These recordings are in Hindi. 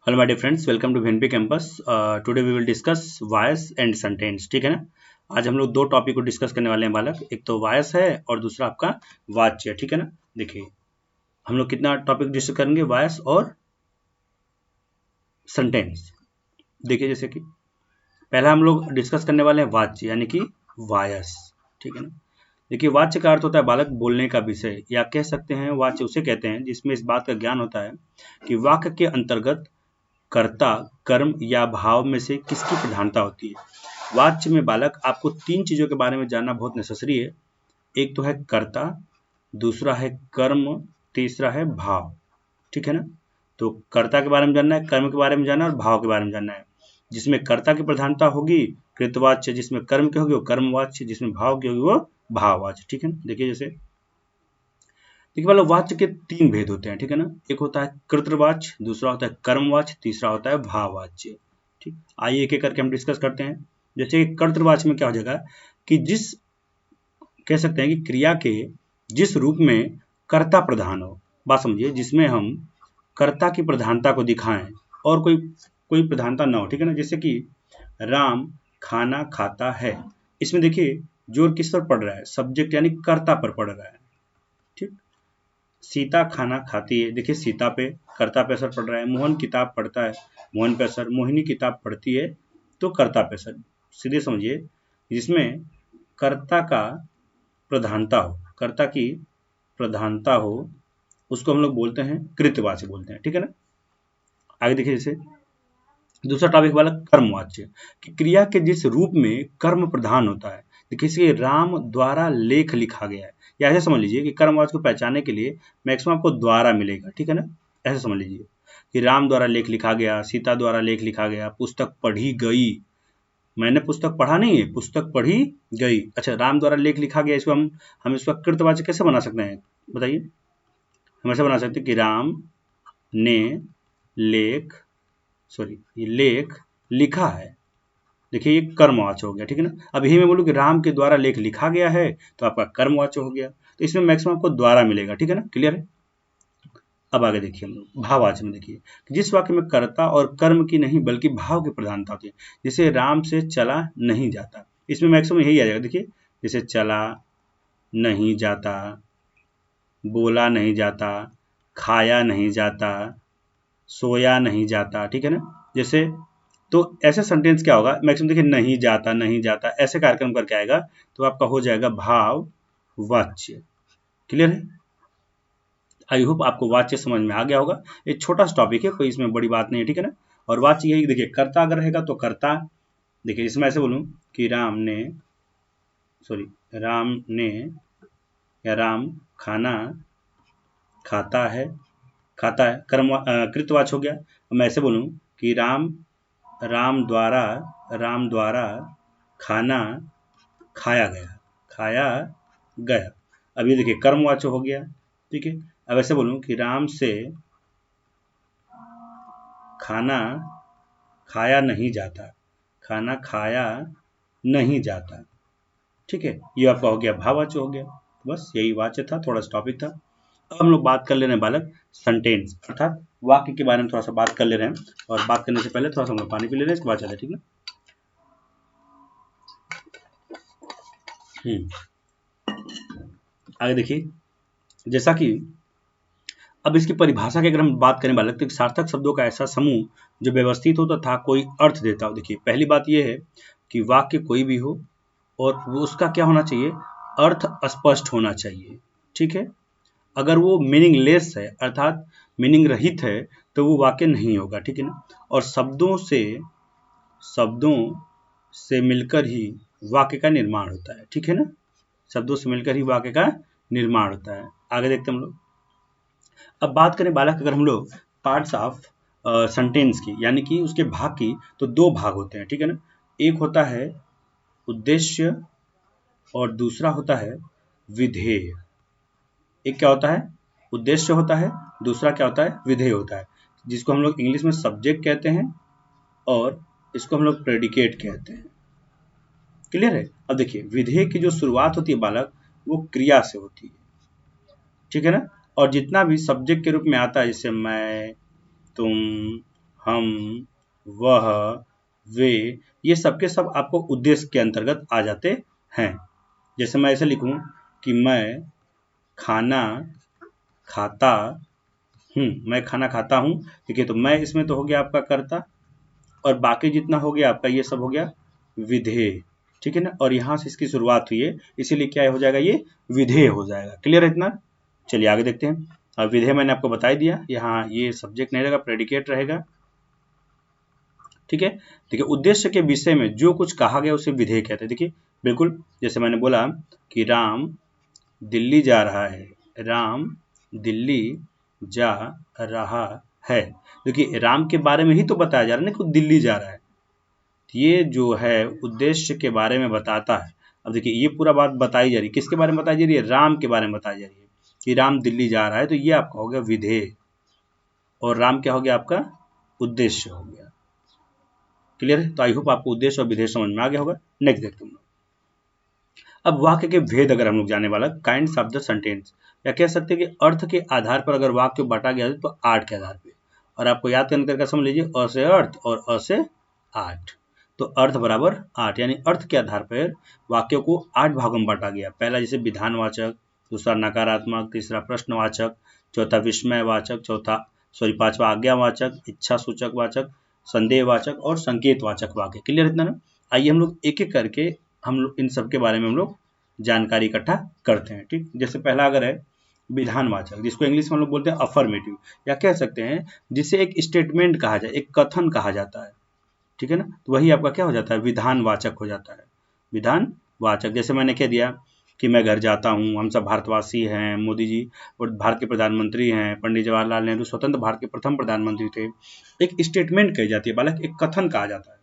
Hello my dear friends, welcome to VNP campus. Today we will discuss voice and sentence. ठीक है ना। आज हम लोग दो टॉपिक को डिस्कस करने वाले हैं बालक। एक तो वॉयस है और दूसरा आपका वाच्य। ठीक है ना। देखिए हम लोग कितना टॉपिक डिस्कस करेंगे, वॉयस और सेंटेंस। देखिए जैसे कि पहला हम लोग डिस्कस करने वाले हैं वाच्य यानी कि वॉयस। ठीक है ना। देखिए वाच्य का अर्थ होता है बालक बोलने का विषय, या कह सकते हैं वाच्य उसे कहते हैं जिसमें इस बात का ज्ञान होता है कि वाक्य के अंतर्गत कर्ता, कर्म या भाव में से किसकी प्रधानता होती है। वाच्य में बालक आपको तीन चीजों के बारे में जानना बहुत नेसेसरी है। एक तो है कर्ता, दूसरा है कर्म, तीसरा है भाव। ठीक है ना। तो कर्ता के बारे में जानना है, कर्म के बारे में जानना है और भाव के बारे में जानना है। जिसमें कर्ता की प्रधानता होगी कृतवाच्य, जिसमें कर्म की होगी वो कर्मवाच्य, जिसमें भाव की होगी वो भाववाच्य। ठीक है ना। देखिए जैसे देखिए मतलब वाच्य के तीन भेद होते हैं। ठीक है ना। एक होता है कृतवाच्य, दूसरा होता है कर्मवाच्य, तीसरा होता है भाववाच्य। ठीक, आइए एक एक करके हम डिस्कस करते हैं। जैसे कर्तवाच्य में क्या हो जाएगा कि जिस कह सकते हैं कि क्रिया के जिस रूप में कर्ता प्रधान हो, बात समझिए, जिसमें हम कर्ता की प्रधानता को दिखाएं और कोई कोई प्रधानता ना हो। ठीक है ना। जैसे कि राम खाना खाता है, इसमें देखिए जोर किस पर पड़ रहा है, सब्जेक्ट यानी कर्ता पर पड़ रहा है। ठीक, सीता खाना खाती है, देखिए सीता पे कर्ता पे असर पड़ रहा है। मोहन किताब पढ़ता है, मोहन पे असर। मोहिनी किताब पढ़ती है तो कर्ता पे असर। सीधे समझिए जिसमें कर्ता का प्रधानता हो, कर्ता की प्रधानता हो, उसको हम लोग बोलते हैं कृतवाच्य बोलते हैं। ठीक है ना। आगे देखिए जैसे दूसरा टॉपिक वाला कर्मवाच्य कि क्रिया के जिस रूप में कर्म प्रधान होता है। देखिए इसे राम द्वारा लेख लिखा गया है, या ऐसे समझ लीजिए कि कर्मवाच्य को पहचानने के लिए मैक्सिमम आपको द्वारा मिलेगा। ठीक है ना। ऐसे समझ लीजिए कि राम द्वारा लेख लिखा गया, सीता द्वारा लेख लिखा गया, पुस्तक पढ़ी गई। मैंने पुस्तक पढ़ा नहीं है, पुस्तक पढ़ी गई। अच्छा, राम द्वारा लेख लिखा गया, इसको हम इसका कृतवाच्य कैसे बना सकते हैं बताइए। हम ऐसे बना सकते हैं कि राम ने लेख ये लेख लिखा है। देखिए ये कर्मवाच्य हो गया। ठीक है ना। अब यही मैं बोलूँ कि राम के द्वारा लेख लिखा गया है तो आपका कर्मवाच्य हो गया। तो इसमें मैक्सिमम आपको द्वारा मिलेगा। ठीक है ना। क्लियर है। अब आगे देखिए हम लोग भाववाच्य में। देखिए जिस वाक्य में कर्ता और कर्म की नहीं बल्कि भाव की प्रधानता होती है, जैसे राम से चला नहीं जाता, इसमें मैक्सिमम यही आ जाएगा। देखिए जैसे चला नहीं जाता, बोला नहीं जाता, खाया नहीं जाता, सोया नहीं जाता। ठीक है ना। जैसे तो ऐसे सेंटेंस क्या होगा, मैक्सिमम देखिए नहीं जाता, नहीं जाता, ऐसे कार्यक्रम करके आएगा तो आपका हो जाएगा भाव वाच्य। क्लियर है। आई होप आपको वाच्य समझ में आ गया होगा। एक छोटा सा टॉपिक है, कोई इसमें बड़ी बात नहीं है। ठीक है ना। और वाच्य यही देखिए कर्ता अगर रहेगा तो कर्ता, देखिए इसमें ऐसे बोलूं कि राम ने या राम खाना खाता है कृतवाच्य हो गया। मैं ऐसे बोलूं कि राम द्वारा खाना खाया गया। अब ये देखिए कर्मवाच्य हो गया। ठीक है। अब ऐसे बोलूं कि राम से खाना खाया नहीं जाता, खाना खाया नहीं जाता। ठीक है। ये आपका हो गया भाववाच्य हो गया। बस यही वाच्य था, थोड़ा सा टॉपिक था। अब हम लोग बात कर ले रहे हैं बालक सेंटेंस, अर्थात वाक्य के बारे में थोड़ा सा बात कर ले रहे हैं। और बात करने से पहले थोड़ा सा हम लोग पानी पी ले रहे हैं, इसके बाद चले। ठीक है। आगे देखिए जैसा कि अब इसकी परिभाषा की अगर हम बात करें बालक, तो सार्थक शब्दों का ऐसा समूह जो व्यवस्थित हो तथा कोई अर्थ देता हो। देखिए पहली बात यह है कि वाक्य कोई भी हो और वो उसका क्या होना चाहिए, अर्थ स्पष्ट होना चाहिए। ठीक है। अगर वो मीनिंगलेस है अर्थात मीनिंग रहित है तो वो वाक्य नहीं होगा। ठीक है ना। और शब्दों से मिलकर ही वाक्य का निर्माण होता है। ठीक है ना। शब्दों से मिलकर ही वाक्य का निर्माण होता है। आगे देखते हैं हम लोग। अब बात करें बालक अगर हम लोग पार्ट्स ऑफ सेंटेंस की यानी कि उसके भाग की, तो दो भाग होते हैं। ठीक है ना। एक होता है उद्देश्य और दूसरा होता है विधेय। एक क्या होता है, उद्देश्य होता है, दूसरा क्या होता है, विधेय होता है, जिसको हम लोग इंग्लिश में सब्जेक्ट कहते हैं और इसको हम लोग प्रेडिकेट कहते हैं। क्लियर है। अब देखिए विधेय की जो शुरुआत होती है बालक वो क्रिया से होती है। ठीक है ना। और जितना भी सब्जेक्ट के रूप में आता है, जैसे मैं, तुम, हम, वह, वे, ये सबके सब आपको उद्देश्य के अंतर्गत आ जाते हैं। जैसे मैं ऐसे लिखूं कि मैं खाना खाता मैं खाना खाता हूं। देखिए, तो मैं इसमें तो हो गया आपका कर्ता, और बाकी जितना हो गया आपका ये सब हो गया विधेय। ठीक है ना, और यहाँ से इसकी शुरुआत हुई है, इसीलिए क्या हो जाएगा, ये विधेय हो जाएगा। क्लियर है इतना? चलिए आगे देखते हैं। अब विधेय मैंने आपको बता ही दिया, यहाँ ये सब्जेक्ट नहीं रहेगा, प्रेडिकेट रहेगा। ठीक है, देखिए उद्देश्य के विषय में जो कुछ कहा गया उसे विधेय कहते हैं। देखिए बिल्कुल, जैसे मैंने बोला कि राम दिल्ली जा रहा है, राम दिल्ली जा रहा है। देखिए राम के बारे में ही तो बताया जा रहा है ना कि दिल्ली जा रहा है। ये जो है उद्देश्य के बारे में बताता है। अब देखिए ये पूरा बात बताई जा रही है, किसके बारे में बताई जा रही है, राम के बारे में बताई जा रही है कि राम दिल्ली जा रहा है, तो ये आपका हो गया विधेय, और राम क्या हो गया आपका उद्देश्य हो गया। क्लियर है? तो आई होप आपको उद्देश्य और विधेय समझ में आ गया होगा। नेक्स्ट देखते हैं। अब वाक्य के भेद अगर हम लोग जाने वाला, काइंड्स ऑफ द सेंटेंस, या कह सकते हैं कि अर्थ के आधार पर अगर वाक्य बांटा गया है तो 8 के आधार पे, और आपको याद करने का समझ लीजिए, अ से अर्थ और अ से 8, तो अर्थ बराबर 8, यानी अर्थ के आधार पर वाक्यों को 8 भागों में बांटा गया। पहला जैसे विधानवाचक, दूसरा नकारात्मक, तीसरा प्रश्नवाचक, चौथा विस्मयवाचक, पांचवा आज्ञावाचक, इच्छा सूचक वाचक, संदेहवाचक और संकेतवाचक वाक्य। क्लियर इतना ना? आइए हम लोग एक एक करके हम लोग इन सब के बारे में हम लोग जानकारी इकट्ठा करते हैं। ठीक, जैसे पहला अगर है विधानवाचक, जिसको इंग्लिश में हम लोग बोलते हैं अफर्मेटिव, या कह सकते हैं जिसे एक स्टेटमेंट कहा जाए, एक कथन कहा जाता है। ठीक है ना, तो वही आपका क्या हो जाता है, विधानवाचक हो जाता है। विधानवाचक, जैसे मैंने कह दिया कि मैं घर जाता हूँ, हम सब भारतवासी हैं, मोदी जी और भारत के प्रधानमंत्री हैं, पंडित जवाहरलाल नेहरू स्वतंत्र भारत के प्रथम प्रधानमंत्री थे। एक स्टेटमेंट कही जाती है बालक, एक कथन कहा जाता है,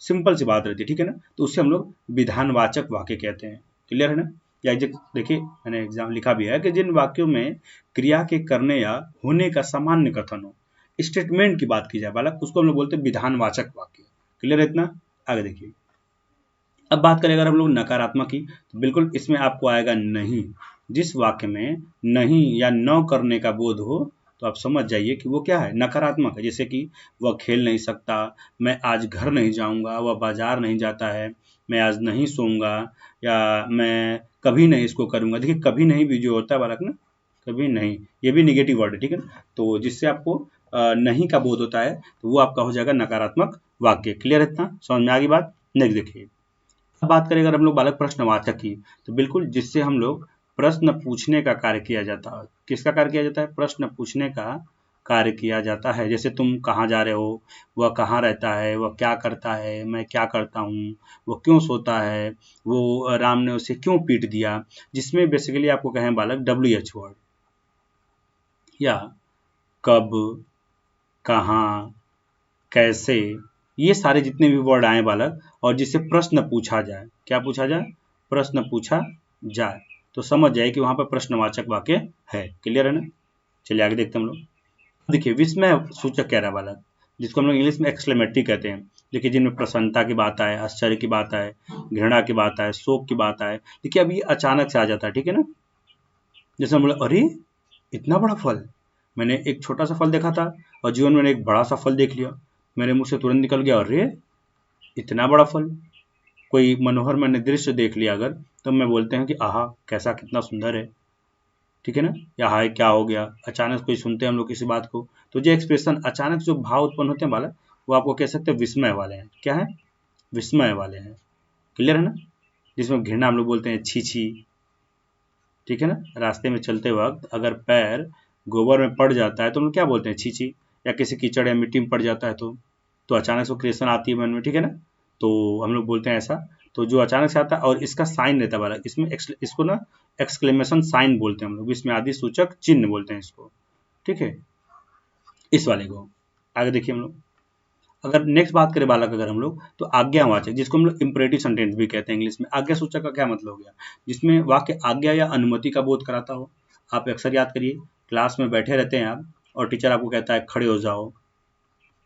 सिंपल सी बात रहती है। ठीक है ना, तो उससे हम लोग विधानवाचक वाक्य कहते हैं। क्लियर है ना? या देखिए मैंने एग्जाम लिखा भी है कि जिन वाक्यों में क्रिया के करने या होने का सामान्य कथन हो, स्टेटमेंट की बात की जाए बालक, उसको हम लोग बोलते हैं विधानवाचक वाक्य। क्लियर है इतना? आगे देखिए, अब बात करें अगर हम लोग नकारात्मक की, तो बिल्कुल इसमें आपको आएगा नहीं। जिस वाक्य में नहीं या न करने का बोध हो, तो आप समझ जाइए कि वो क्या है, नकारात्मक है। जैसे कि वह खेल नहीं सकता, मैं आज घर नहीं जाऊंगा, वह बाजार नहीं जाता है, मैं आज नहीं सोऊंगा, या मैं कभी नहीं इसको करूंगा। देखिए कभी नहीं भी जो होता है बालक ना, कभी नहीं, ये भी निगेटिव वर्ड है। ठीक है ना, तो जिससे आपको नहीं का बोध होता है, तो वो आपका हो जाएगा नकारात्मक वाक्य। क्लियर है इतना? समझ में आ गई बात? नेक्स्ट देखिए, अब बात करें अगर हम लोग बालक प्रश्नवाचक की, तो बिल्कुल जिससे हम लोग प्रश्न पूछने का कार्य किया जाता है। किसका कार्य किया जाता है? प्रश्न पूछने का कार्य किया जाता है। जैसे तुम कहाँ जा रहे हो, वह कहाँ रहता है, वह क्या करता है, मैं क्या करता हूँ, वो क्यों सोता है, वो राम ने उसे क्यों पीट दिया, जिसमें बेसिकली आपको कहें बालक WH वर्ड, या कब, कहाँ, कैसे, ये सारे जितने भी वर्ड आए बालक, और जिससे प्रश्न पूछा जाए, क्या पूछा जाए, प्रश्न पूछा जाए, तो समझ जाए कि वहां पर प्रश्नवाचक वाक्य है। क्लियर है ना? चलिए आगे देखते हैं हम लोग। देखिए विस्मय सूचक कह रहा है बालक, जिसको हम लोग इंग्लिश में एक्सक्लेमेटरी कहते हैं। देखिए जिनमें प्रसन्नता की बात आए, आश्चर्य की बात आए, घृणा की बात आए, शोक की बात आए। देखिए अब ये अचानक से आ जाता है। ठीक है ना, जैसे हम बोले अरे इतना बड़ा फल, मैंने एक छोटा सा फल देखा था और जीवन में एक बड़ा सा फल देख लिया, मेरे मुंह से तुरंत निकल गया अरे इतना बड़ा फल। कोई मनोहर मैंने दृश्य देख लिया अगर, तो मैं बोलते हैं कि आहा कैसा, कितना सुंदर है। ठीक है ना, या हाय क्या हो गया, अचानक कोई सुनते हैं हम लोग किसी बात को, तो जो एक्सप्रेशन अचानक जो भाव उत्पन्न होते हैं बालक, वो आपको कह सकते हैं विस्मय वाले हैं। क्या है? विस्मय वाले हैं। क्लियर है ना? जिसमें घृणा हम लोग बोलते हैं छी छी। ठीक है ना, रास्ते में चलते वक्त अगर पैर गोबर में पड़ जाता है तो हम लोग क्या बोलते हैं, छी छी। या किसी कीचड़ या मिट्टी में पड़ जाता है तो अचानक से क्रिएशन आती है मन में। ठीक है ना, तो हम लोग बोलते हैं ऐसा। तो जो अचानक से आता है और इसका साइन रहता है बालक, इसमें इसको ना एक्सक्लेमेशन साइन बोलते हैं हम लोग, इसमें आदि सूचक चिन्ह बोलते हैं इसको। ठीक है, इस वाले को। आगे देखिए हम लोग, अगर नेक्स्ट बात करें बालक अगर हम लोग, तो आज्ञावाचक, जिसको हम लोग इंपरेटिव सेंटेंस भी कहते हैं इंग्लिश में। आज्ञा सूचक का क्या मतलब हो गया, जिसमें वाक्य आज्ञा या अनुमति का बोध कराता हो। आप अक्सर याद करिए, क्लास में बैठे रहते हैं आप और टीचर आपको कहता है खड़े हो जाओ,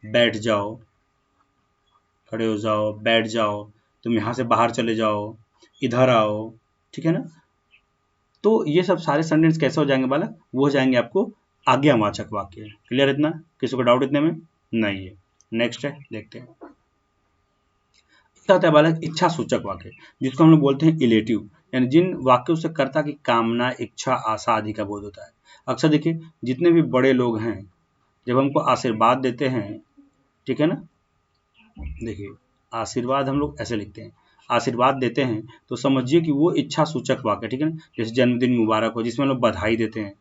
बैठ जाओ, खड़े हो जाओ, बैठ जाओ, तुम यहाँ से बाहर चले जाओ, इधर आओ। ठीक है ना, तो ये सब सारे सेंटेंस कैसे हो जाएंगे बालक, वो हो जाएंगे आपको आज्ञावाचक वाक्य। क्लियर इतना? किसी को डाउट इतने में नहीं है? नेक्स्ट है, देखते हैं। क्या होता है बालक? इच्छा सूचक वाक्य, जिसको हम लोग बोलते हैं इलेटिव, यानी जिन वाक्यों से कर्ता की कामना, इच्छा, आशा आदि का बोध होता है। अक्सर देखिए जितने भी बड़े लोग हैं जब हमको आशीर्वाद देते हैं, ठीक है ना, देखिए आशीर्वाद हम लोग ऐसे लिखते हैं, आशीर्वाद देते हैं तो समझिए कि वो इच्छा सूचक वाक्य, ठीक है ना। जैसे जन्मदिन मुबारक हो, जिसमें लोग बधाई देते हैं,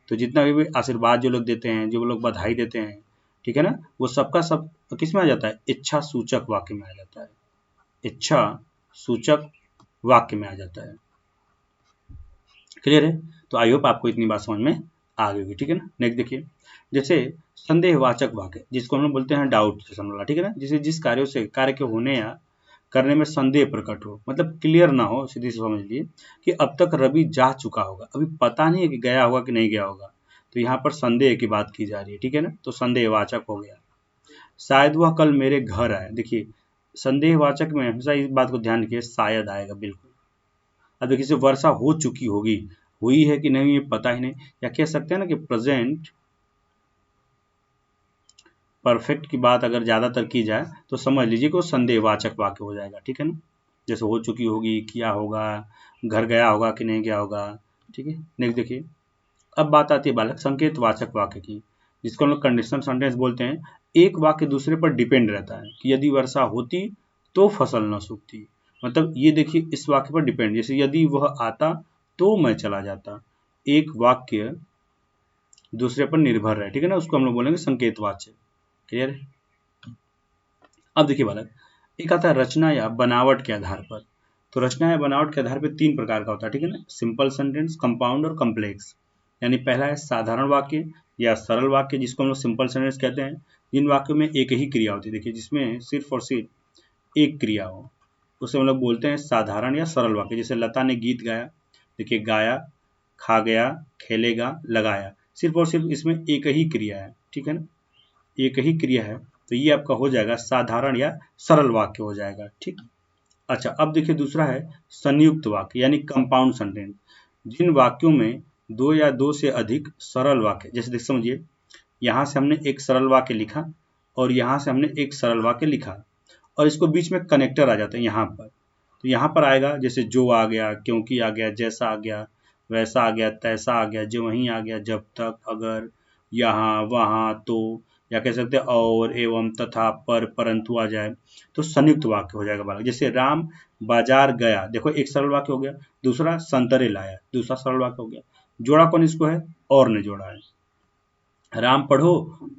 तो जितना भी आशीर्वाद जो लोग देते हैं, जो लोग बधाई देते हैं, ठीक है ना, वो सबका सब किस में आ जाता है? इच्छा सूचक वाक्य में आ जाता है, इच्छा सूचक वाक्य में आ जाता है। क्लियर है? तो आई होप आपको इतनी बात समझ में आ गई होगी, ठीक है ना। नेक्स्ट देखिए, जैसे संदेहवाचक वाक्य, जिसको हम लोग बोलते हैं डाउट से वाला, ठीक है ना, जिसे जिस कार्यों से कार्य के होने या करने में संदेह प्रकट हो, मतलब क्लियर ना हो, सीधी समझ लीजिए कि अब तक रवि जा चुका होगा, अभी पता नहीं है कि गया होगा कि नहीं गया होगा, तो यहाँ पर संदेह की बात की जा रही है, ठीक है ना, तो संदेहवाचक हो गया। शायद वह कल मेरे घर आए, देखिए संदेहवाचक में हमेशा इस बात को ध्यान रखिए, शायद आएगा बिल्कुल। अब देखिए से वर्षा हो चुकी होगी, हुई है कि नहीं ये पता ही नहीं, या कह सकते हैं ना कि प्रेजेंट परफेक्ट की बात अगर ज़्यादातर की जाए तो समझ लीजिए कि वो संदेहवाचक वाक्य हो जाएगा, ठीक है ना। जैसे हो चुकी होगी, किया होगा, घर गया होगा कि नहीं गया होगा, ठीक है। नेक्स्ट देखिए, अब बात आती है बालक संकेतवाचक वाक्य की, जिसको हम लोग कंडीशनल सेंटेंस बोलते हैं। एक वाक्य दूसरे पर डिपेंड रहता है कि यदि वर्षा होती तो फसल न सूखती, मतलब ये देखिए इस वाक्य पर डिपेंड, जैसे यदि वह आता तो मैं चला जाता, एक वाक्य दूसरे पर निर्भर है, ठीक है ना, उसको हम लोग बोलेंगे संकेतवाचक। क्लियर है? अब देखिए बालक, एक आता है रचना या बनावट के आधार पर। तो रचना या बनावट के आधार पर तीन प्रकार का होता है, ठीक है ना, सिंपल सेंटेंस, कंपाउंड और कम्प्लेक्स। यानी पहला है साधारण वाक्य या सरल वाक्य, जिसको हम लोग सिंपल सेंटेंस कहते हैं, जिन वाक्यों में एक ही क्रिया होती है, देखिए जिसमें सिर्फ और सिर्फ एक क्रिया हो, उसे हम लोग बोलते हैं साधारण या सरल वाक्य। जैसे लता ने गीत गाया, देखिए गाया, खा गया, खेलेगा, लगाया, सिर्फ और सिर्फ इसमें एक ही क्रिया है, ठीक है ना, एक ही क्रिया है, तो ये आपका हो जाएगा साधारण या सरल वाक्य हो जाएगा, ठीक। अच्छा, अब देखिए दूसरा है संयुक्त वाक्य यानी कंपाउंड सेंटेंस, जिन वाक्यों में दो या दो से अधिक सरल वाक्य, जैसे देख समझिए यहाँ से हमने एक सरल वाक्य लिखा और यहाँ से हमने एक सरल वाक्य लिखा और इसको बीच में कनेक्टर आ जाता है यहाँ पर, तो यहाँ पर आएगा जैसे जो आ गया, क्योंकि आ गया, जैसा आ गया, वैसा आ गया, तैसा आ गया, जो वहीं आ गया, जब तक, अगर, यहाँ, वहाँ, तो, या कह सकते हैं और, एवं, तथा, पर, परंतु आ जाए तो संयुक्त वाक्य हो जाएगा बालक। जैसे राम बाजार गया, देखो एक सरल वाक्य हो गया, दूसरा संतरे लाया, दूसरा सरल वाक्य हो गया, जोड़ा कौन इसको है? और ने जोड़ा है। राम पढ़ो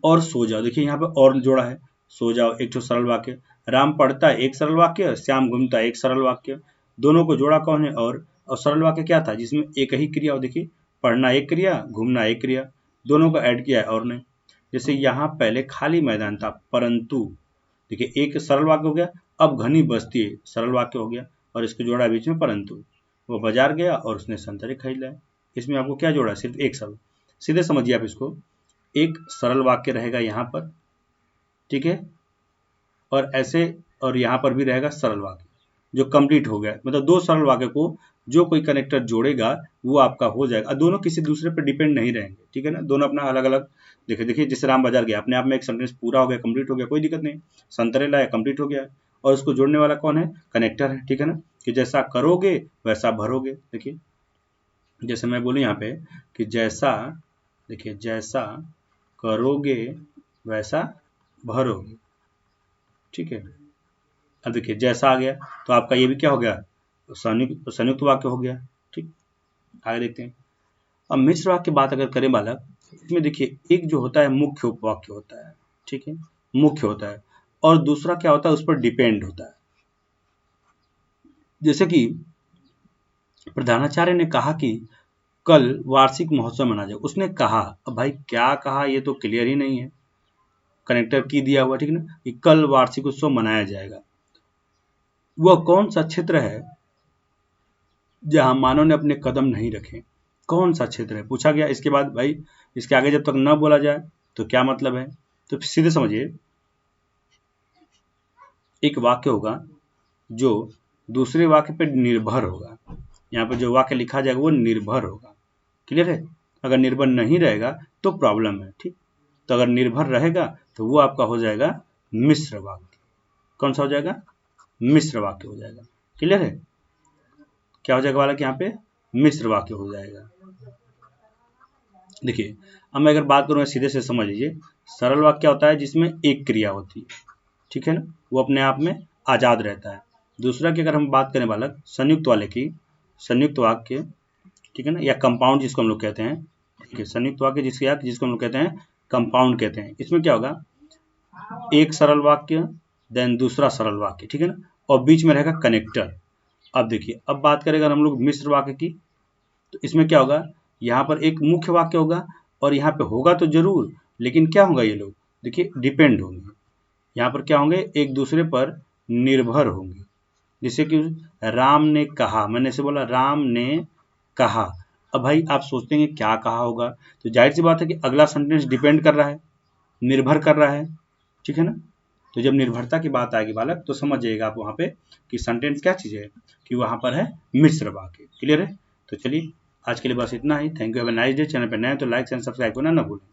और सो जाओ, देखिए यहाँ पे और जोड़ा है, सो जाओ एक तो सरल वाक्य, राम पढ़ता है एक सरल वाक्य, श्याम घूमता है एक सरल वाक्य, दोनों को जोड़ा कौन है? और सरल वाक्य क्या था? जिसमें एक ही क्रिया हो, देखिए पढ़ना एक क्रिया, घूमना एक क्रिया, दोनों को ऐड किया है और ने। जैसे यहाँ पहले खाली मैदान था परंतु, देखिए एक सरल वाक्य हो गया, अब घनी बस्ती सरल वाक्य हो गया और इसको जोड़ा बीच में परंतु, वो बाजार गया और उसने संतरे खरीद लाए, इसमें आपको क्या जोड़ा? सिर्फ एक सरल। सीधे समझिए आप इसको, एक सरल वाक्य रहेगा यहाँ पर, ठीक है, और ऐसे, और यहाँ पर भी रहेगा सरल वाक्य जो कंप्लीट हो गया, मतलब दो सरल वाक्य को जो कोई कनेक्टर जोड़ेगा वो आपका हो जाएगा, दोनों किसी दूसरे पर डिपेंड नहीं रहेंगे, ठीक है ना, दोनों अपना अलग अलग। देखिए देखिए जैसे राम बाजार गया, अपने आप में एक सेंटेंस पूरा हो गया, कंप्लीट हो गया, कोई दिक्कत नहीं। संतरे लाया, कंप्लीट हो गया, और उसको जोड़ने वाला कौन है? कनेक्टर है, ठीक है ना, कि जैसा करोगे वैसा भरोगे। देखिए जैसे मैं बोलूँ यहाँ पे कि जैसा, देखिए जैसा करोगे वैसा भरोगे, ठीक है। अब देखिए जैसा आ गया तो आपका ये भी क्या हो गया? संयुक्त वाक्य हो गया, ठीक। आगे देखते हैं। अब मिश्र वाक्य की बात अगर करें बालक, इसमें देखिए एक जो होता है मुख्य उपवाक्य होता है, ठीक है, मुख्य होता है, और दूसरा क्या होता है? उस पर डिपेंड होता है। जैसे कि प्रधानाचार्य ने कहा कि कल वार्षिक महोत्सव मनाया जाए, उसने कहा, अब भाई क्या कहा ये तो क्लियर ही नहीं है, कनेक्टर की दिया हुआ, ठीक है ना, कि कल वार्षिक उत्सव मनाया जाएगा। वह कौन सा क्षेत्र है जहां मानव ने अपने कदम नहीं रखे? कौन सा क्षेत्र है पूछा गया। इसके बाद भाई इसके आगे जब तक न बोला जाए तो क्या मतलब है? तो सीधे समझिए, एक वाक्य होगा जो दूसरे वाक्य पर निर्भर होगा, यहाँ पर जो वाक्य लिखा जाएगा वो निर्भर होगा। क्लियर है? अगर निर्भर नहीं रहेगा तो प्रॉब्लम है, ठीक। तो अगर निर्भर रहेगा तो वो आपका हो जाएगा मिश्र वाक्य। कौन सा हो जाएगा? मिश्र वाक्य हो जाएगा। क्लियर है? क्या हो जाएगा बालक यहाँ पे? मिश्र वाक्य हो जाएगा। देखिए अब मैं अगर बात करूँ सीधे से समझ लीजिए, सरल वाक्य क्या होता है? जिसमें एक क्रिया होती है, ठीक है ना, वो अपने आप में आजाद रहता है। दूसरा की अगर हम बात करें बालक संयुक्त वाले की, संयुक्त वाक्य, ठीक है ना, या कंपाउंड जिसको हम लोग कहते हैं, ठीक है, संयुक्त वाक्य जिसको हम लोग कहते हैं कंपाउंड कहते हैं। इसमें क्या होगा? एक सरल वाक्य देन दूसरा सरल वाक्य, ठीक है ना, और बीच में रहेगा कनेक्टर। अब देखिए अब बात करें अगर हम लोग मिश्र वाक्य की, तो इसमें क्या होगा? यहाँ पर एक मुख्य वाक्य होगा और यहाँ पे होगा तो जरूर, लेकिन क्या होगा? ये लोग देखिए डिपेंड होंगे। यहाँ पर क्या होंगे? एक दूसरे पर निर्भर होंगे। जैसे कि राम ने कहा, मैंने ऐसे बोला राम ने कहा। अब भाई आप सोचते हैं क्या कहा होगा, तो जाहिर सी बात है कि अगला सेंटेंस डिपेंड कर रहा है, निर्भर कर रहा है, ठीक है ना। तो जब निर्भरता की बात आएगी बालक, तो समझ जाइएगा आप वहाँ पे कि सेंटेंस क्या चीज़ है, कि वहाँ पर है मिश्र वाक्य। क्लियर है? तो चलिए आज के लिए बस इतना ही। Thank you, have a nice day. Channel पर नए तो लाइक एंड सब्सक्राइब करना ना भूलें।